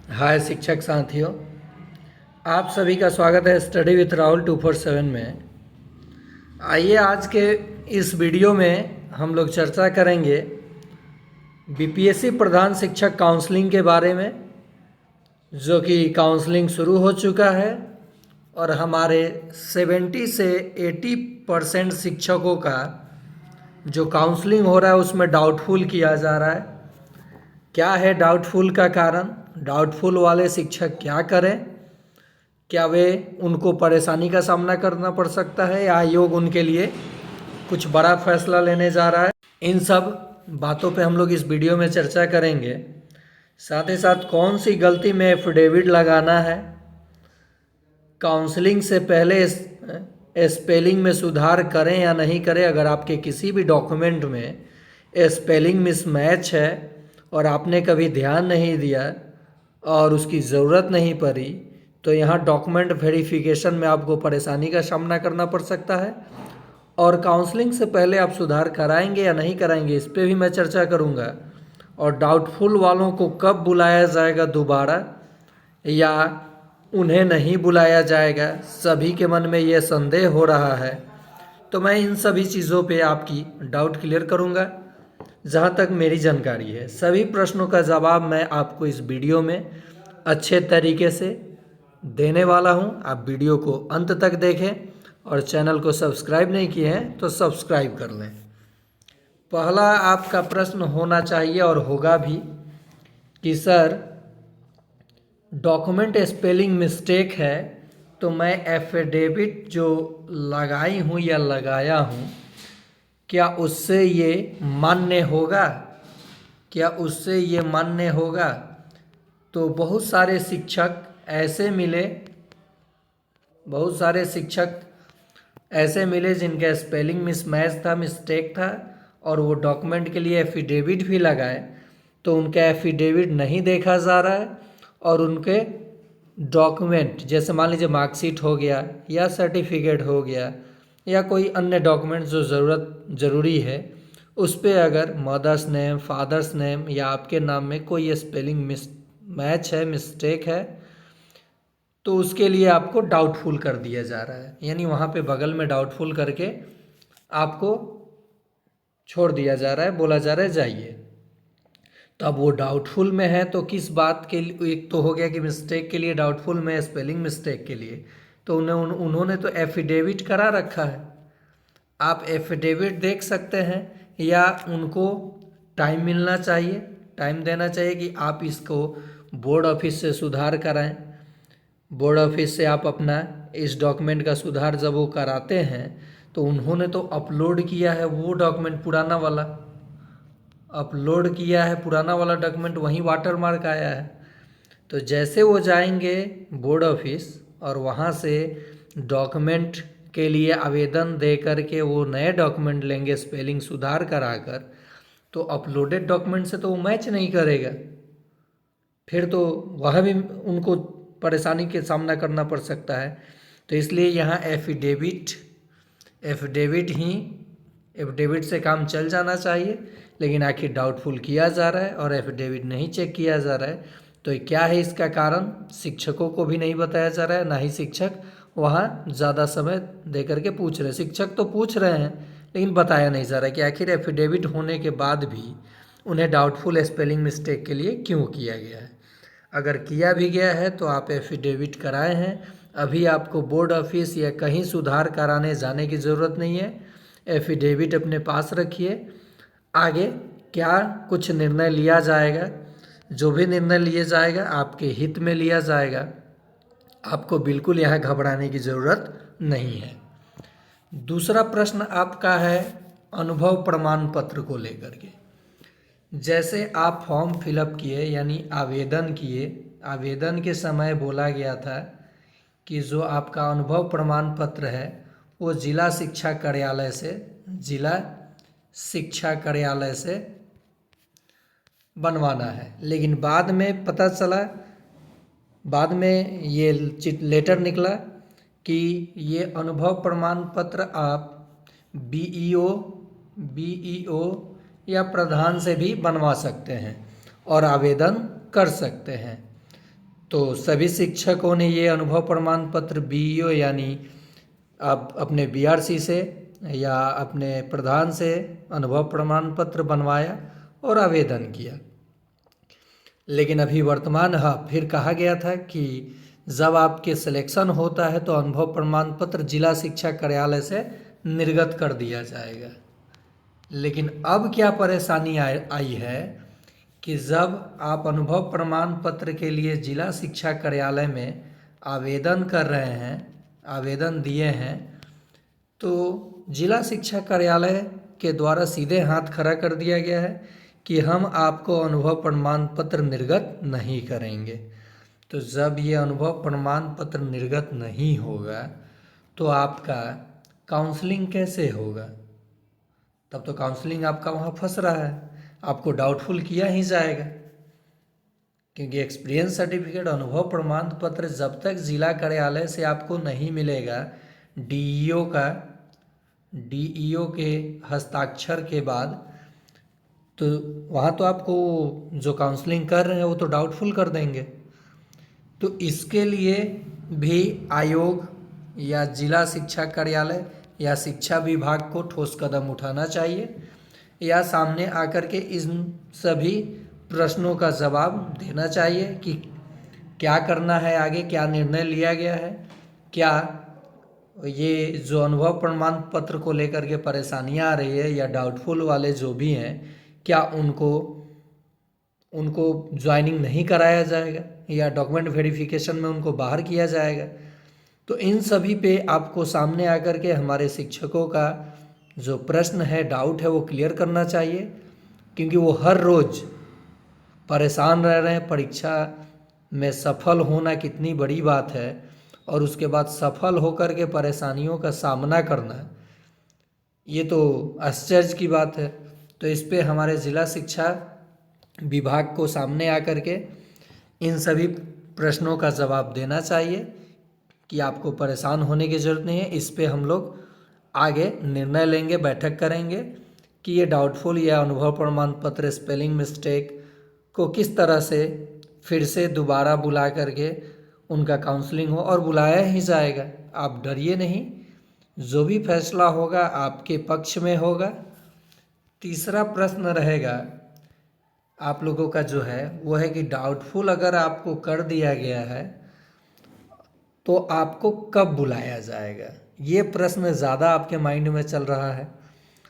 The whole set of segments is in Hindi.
हाय शिक्षक साथियों, आप सभी का स्वागत है स्टडी विथ राहुल 247 में। आइए आज के इस वीडियो में हम लोग चर्चा करेंगे बीपीएससी प्रधान शिक्षक काउंसलिंग के बारे में, जो कि काउंसलिंग शुरू हो चुका है और हमारे 70 से 80% शिक्षकों का जो काउंसलिंग हो रहा है उसमें डाउटफुल किया जा रहा है। क्या है डाउटफुल का कारण? डाउटफुल वाले शिक्षक क्या करें? क्या वे उनको परेशानी का सामना करना पड़ सकता है या आयोग उनके लिए कुछ बड़ा फैसला लेने जा रहा है? इन सब बातों पे हम लोग इस वीडियो में चर्चा करेंगे। साथ ही साथ कौन सी गलती में एफिडेविट लगाना है, काउंसलिंग से पहले स्पेलिंग में सुधार करें या नहीं करें। अगर आपके किसी भी डॉक्यूमेंट में स्पेलिंग मिसमैच है और आपने कभी ध्यान नहीं दिया और उसकी ज़रूरत नहीं पड़ी, तो यहाँ डॉक्यूमेंट वेरिफिकेशन में आपको परेशानी का सामना करना पड़ सकता है। और काउंसलिंग से पहले आप सुधार कराएंगे या नहीं कराएंगे, इस पे भी मैं चर्चा करूँगा। और डाउटफुल वालों को कब बुलाया जाएगा दोबारा या उन्हें नहीं बुलाया जाएगा, सभी के मन में ये संदेह हो रहा है। तो मैं इन सभी चीज़ों पे आपकी डाउट क्लियर करूँगा जहाँ तक मेरी जानकारी है। सभी प्रश्नों का जवाब मैं आपको इस वीडियो में अच्छे तरीके से देने वाला हूँ। आप वीडियो को अंत तक देखें और चैनल को सब्सक्राइब नहीं किए हैं तो सब्सक्राइब कर लें। पहला आपका प्रश्न होना चाहिए और होगा भी कि सर डॉक्यूमेंट स्पेलिंग मिस्टेक है तो मैं एफिडेविट जो लगाई हूँ या लगाया हूँ, क्या उससे ये मान्य होगा? क्या उससे ये मान्य होगा? तो बहुत सारे शिक्षक ऐसे मिले जिनका स्पेलिंग मिसमैच था, मिस्टेक था, और वो डॉक्यूमेंट के लिए एफिडेविट भी लगाए तो उनका एफिडेविट नहीं देखा जा रहा है और उनके डॉक्यूमेंट, जैसे मान लीजिए मार्कशीट हो गया या सर्टिफिकेट हो गया या कोई अन्य डॉक्यूमेंट जो ज़रूरी है, उस पर अगर मदर्स नेम, फादर्स नेम या आपके नाम में कोई स्पेलिंग मैच है, मिस्टेक है, तो उसके लिए आपको डाउटफुल कर दिया जा रहा है। यानी वहाँ पे बगल में डाउटफुल करके आपको छोड़ दिया जा रहा है, बोला जा रहा है जाइए। तो अब वो डाउटफुल में है तो किस बात के लिए? एक तो हो गया कि मिस्टेक के लिए डाउटफुल में, स्पेलिंग मिस्टेक के लिए, तो उन्होंने तो एफिडेविट करा रखा है। आप एफिडेविट देख सकते हैं या उनको टाइम मिलना चाहिए, टाइम देना चाहिए कि आप इसको बोर्ड ऑफिस से सुधार कराएं। बोर्ड ऑफिस से आप अपना इस डॉक्यूमेंट का सुधार जब वो कराते हैं तो उन्होंने तो अपलोड किया है वो डॉक्यूमेंट, पुराना वाला अपलोड किया है, पुराना वाला डॉक्यूमेंट वहीं वाटर मार्क आया है। तो जैसे वो जाएंगे बोर्ड ऑफिस और वहाँ से डॉक्यूमेंट के लिए आवेदन दे करके वो नए डॉक्यूमेंट लेंगे स्पेलिंग सुधार कराकर, तो अपलोडेड डॉक्यूमेंट से तो वो मैच नहीं करेगा, फिर तो वह भी उनको परेशानी के सामना करना पड़ सकता है। तो इसलिए यहाँ एफिडेविट से काम चल जाना चाहिए, लेकिन आखिर डाउटफुल किया जा रहा है और एफिडेविट नहीं चेक किया जा रहा है। तो क्या है इसका कारण? शिक्षकों को भी नहीं बताया जा रहा है, ना ही शिक्षक वहाँ ज़्यादा समय दे करके पूछ रहे हैं। शिक्षक तो पूछ रहे हैं लेकिन बताया नहीं जा रहा है कि आखिर एफिडेविट होने के बाद भी उन्हें डाउटफुल स्पेलिंग मिस्टेक के लिए क्यों किया गया है। अगर किया भी गया है तो आप एफिडेविट कराए हैं, अभी आपको बोर्ड ऑफिस या कहीं सुधार कराने जाने की ज़रूरत नहीं है। एफिडेविट अपने पास रखिए। आगे क्या कुछ निर्णय लिया जाएगा, जो भी निर्णय लिया जाएगा आपके हित में लिया जाएगा, आपको बिल्कुल यहाँ घबराने की ज़रूरत नहीं है। दूसरा प्रश्न आपका है अनुभव प्रमाण पत्र को लेकर के। जैसे आप फॉर्म फिलअप किए यानी आवेदन किए, आवेदन के समय बोला गया था कि जो आपका अनुभव प्रमाण पत्र है वो जिला शिक्षा कार्यालय से बनवाना है। लेकिन बाद में पता चला, बाद में ये लेटर निकला कि ये अनुभव प्रमाण पत्र आप बीईओ या प्रधान से भी बनवा सकते हैं और आवेदन कर सकते हैं। तो सभी शिक्षकों ने ये अनुभव प्रमाण पत्र बीईओ यानी आप अपने बीआरसी से या अपने प्रधान से अनुभव प्रमाण पत्र बनवाया और आवेदन किया। लेकिन अभी वर्तमान फिर कहा गया था कि जब आपके सिलेक्शन होता है तो अनुभव प्रमाण पत्र जिला शिक्षा कार्यालय से निर्गत कर दिया जाएगा। लेकिन अब क्या परेशानी आई है कि जब आप अनुभव प्रमाण पत्र के लिए जिला शिक्षा कार्यालय में आवेदन कर रहे हैं, आवेदन दिए हैं, तो जिला शिक्षा कार्यालय के द्वारा सीधे हाथ खड़ा कर दिया गया है कि हम आपको अनुभव प्रमाण पत्र निर्गत नहीं करेंगे। तो जब ये अनुभव प्रमाण पत्र निर्गत नहीं होगा तो आपका काउंसलिंग कैसे होगा? तब तो काउंसलिंग आपका वहाँ फंस रहा है, आपको डाउटफुल किया ही जाएगा, क्योंकि एक्सपीरियंस सर्टिफिकेट अनुभव प्रमाण पत्र जब तक जिला कार्यालय से आपको नहीं मिलेगा डीईओ के हस्ताक्षर के बाद, तो वहाँ तो आपको जो काउंसलिंग कर रहे हैं वो तो डाउटफुल कर देंगे। तो इसके लिए भी आयोग या जिला शिक्षा कार्यालय या शिक्षा विभाग को ठोस कदम उठाना चाहिए या सामने आकर के इन सभी प्रश्नों का जवाब देना चाहिए कि क्या करना है आगे, क्या निर्णय लिया गया है, क्या ये जो अनुभव प्रमाण पत्र को लेकर के परेशानियां आ रही है या डाउटफुल वाले जो भी हैं, क्या उनको ज्वाइनिंग नहीं कराया जाएगा या डॉक्यूमेंट वेरिफिकेशन में उनको बाहर किया जाएगा। तो इन सभी पे आपको सामने आकर के हमारे शिक्षकों का जो प्रश्न है, डाउट है, वो क्लियर करना चाहिए, क्योंकि वो हर रोज़ परेशान रह रहे हैं। परीक्षा में सफल होना कितनी बड़ी बात है और उसके बाद सफल होकर के परेशानियों का सामना करना, ये तो आश्चर्य की बात है। तो इस पे हमारे ज़िला शिक्षा विभाग को सामने आकर के इन सभी प्रश्नों का जवाब देना चाहिए कि आपको परेशान होने की ज़रूरत नहीं है। इस पे हम लोग आगे निर्णय लेंगे, बैठक करेंगे कि ये डाउटफुल या अनुभव प्रमाण पत्र स्पेलिंग मिस्टेक को किस तरह से फिर से दोबारा बुला करके उनका काउंसलिंग हो, और बुलाया ही जाएगा। आप डरिए नहीं, जो भी फैसला होगा आपके पक्ष में होगा। तीसरा प्रश्न रहेगा आप लोगों का जो है वो है कि डाउटफुल अगर आपको कर दिया गया है तो आपको कब बुलाया जाएगा? ये प्रश्न ज़्यादा आपके माइंड में चल रहा है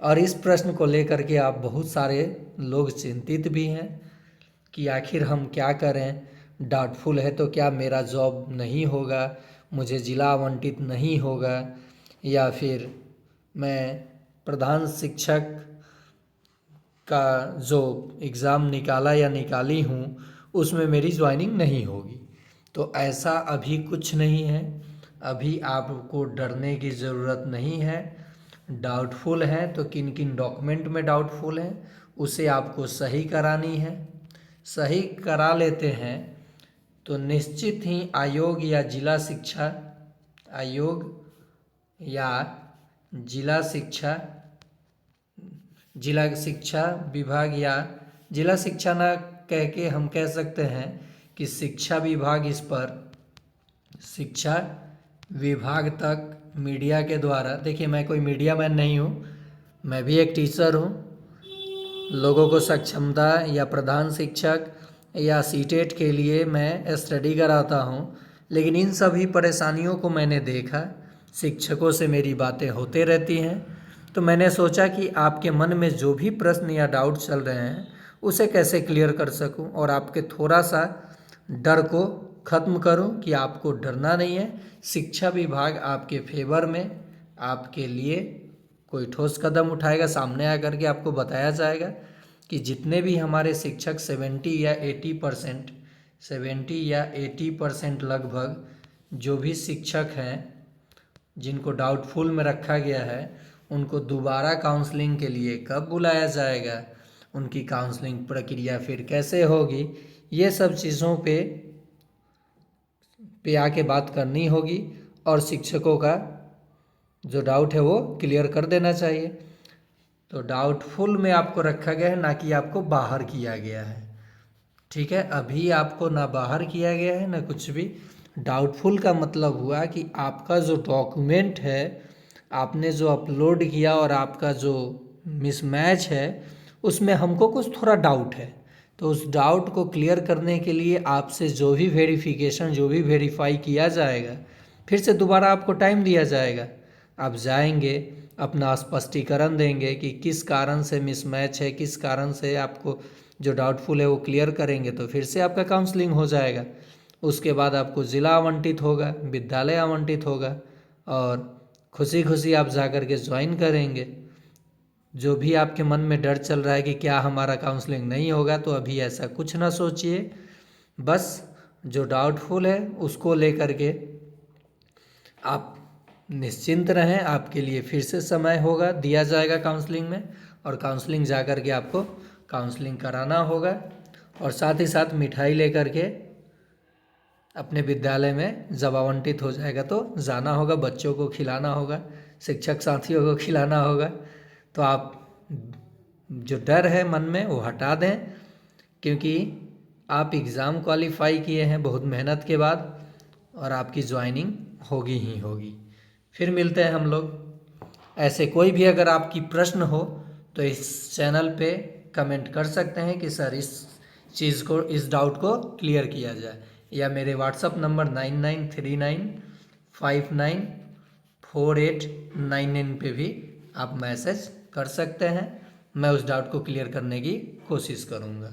और इस प्रश्न को लेकर के आप बहुत सारे लोग चिंतित भी हैं कि आखिर हम क्या करें, डाउटफुल है तो क्या मेरा जॉब नहीं होगा, मुझे ज़िला आवंटित नहीं होगा, या फिर मैं प्रधान शिक्षक का जो एग्ज़ाम निकाला या निकाली हूँ उसमें मेरी ज्वाइनिंग नहीं होगी। तो ऐसा अभी कुछ नहीं है, अभी आपको डरने की ज़रूरत नहीं है। डाउटफुल है तो किन किन डॉक्यूमेंट में डाउटफुल है उसे आपको सही करानी है। सही करा लेते हैं तो निश्चित ही आयोग या जिला शिक्षा विभाग या जिला शिक्षा ना कह के हम कह सकते हैं कि शिक्षा विभाग इस पर शिक्षा विभाग तक मीडिया के द्वारा, देखिए मैं कोई मीडिया मैन नहीं हूँ, मैं भी एक टीचर हूँ। लोगों को सक्षमता या प्रधान शिक्षक या सीटेट के लिए मैं स्टडी कराता हूँ, लेकिन इन सभी परेशानियों को मैंने देखा, शिक्षकों से मेरी बातें होते रहती हैं। तो मैंने सोचा कि आपके मन में जो भी प्रश्न या डाउट चल रहे हैं उसे कैसे क्लियर कर सकूं और आपके थोड़ा सा डर को ख़त्म करूं कि आपको डरना नहीं है। शिक्षा विभाग आपके फेवर में आपके लिए कोई ठोस कदम उठाएगा, सामने आकर के आपको बताया जाएगा कि जितने भी हमारे शिक्षक 70 या 80% लगभग जो भी शिक्षक हैं जिनको डाउटफुल में रखा गया है उनको दोबारा काउंसलिंग के लिए कब बुलाया जाएगा, उनकी काउंसलिंग प्रक्रिया फिर कैसे होगी, ये सब चीज़ों पे आके बात करनी होगी और शिक्षकों का जो डाउट है वो क्लियर कर देना चाहिए। तो डाउटफुल में आपको रखा गया है, ना कि आपको बाहर किया गया है। ठीक है, अभी आपको ना बाहर किया गया है ना कुछ भी। डाउटफुल का मतलब हुआ कि आपका जो डॉक्यूमेंट है, आपने जो अपलोड किया और आपका जो मिसमैच है, उसमें हमको कुछ थोड़ा डाउट है। तो उस डाउट को क्लियर करने के लिए आपसे जो भी वेरिफिकेशन, जो भी वेरीफाई किया जाएगा, फिर से दोबारा आपको टाइम दिया जाएगा। आप जाएंगे, अपना स्पष्टीकरण देंगे कि किस कारण से मिसमैच है, किस कारण से आपको जो डाउटफुल है वो क्लियर करेंगे, तो फिर से आपका काउंसलिंग हो जाएगा। उसके बाद आपको ज़िला आवंटित होगा, विद्यालय आवंटित होगा, और खुशी खुशी आप जा कर के ज्वाइन करेंगे। जो भी आपके मन में डर चल रहा है कि क्या हमारा काउंसलिंग नहीं होगा, तो अभी ऐसा कुछ ना सोचिए। बस जो डाउटफुल है उसको लेकर के आप निश्चिंत रहें। आपके लिए फिर से समय होगा, दिया जाएगा काउंसलिंग में, और काउंसलिंग जा कर के आपको काउंसलिंग कराना होगा। और साथ ही साथ मिठाई लेकर के अपने विद्यालय में जब आवंटित हो जाएगा तो जाना होगा, बच्चों को खिलाना होगा, शिक्षक साथियों को खिलाना होगा। तो आप जो डर है मन में वो हटा दें, क्योंकि आप एग्ज़ाम क्वालिफाई किए हैं बहुत मेहनत के बाद, और आपकी ज्वाइनिंग होगी ही होगी। फिर मिलते हैं हम लोग। ऐसे कोई भी अगर आपकी प्रश्न हो तो इस चैनल पे कमेंट कर सकते हैं कि सर इस चीज़ को, इस डाउट को क्लियर किया जाए, या मेरे व्हाट्सअप नंबर 9939594899 पे भी आप मैसेज कर सकते हैं। मैं उस डाउट को क्लियर करने की कोशिश करूँगा।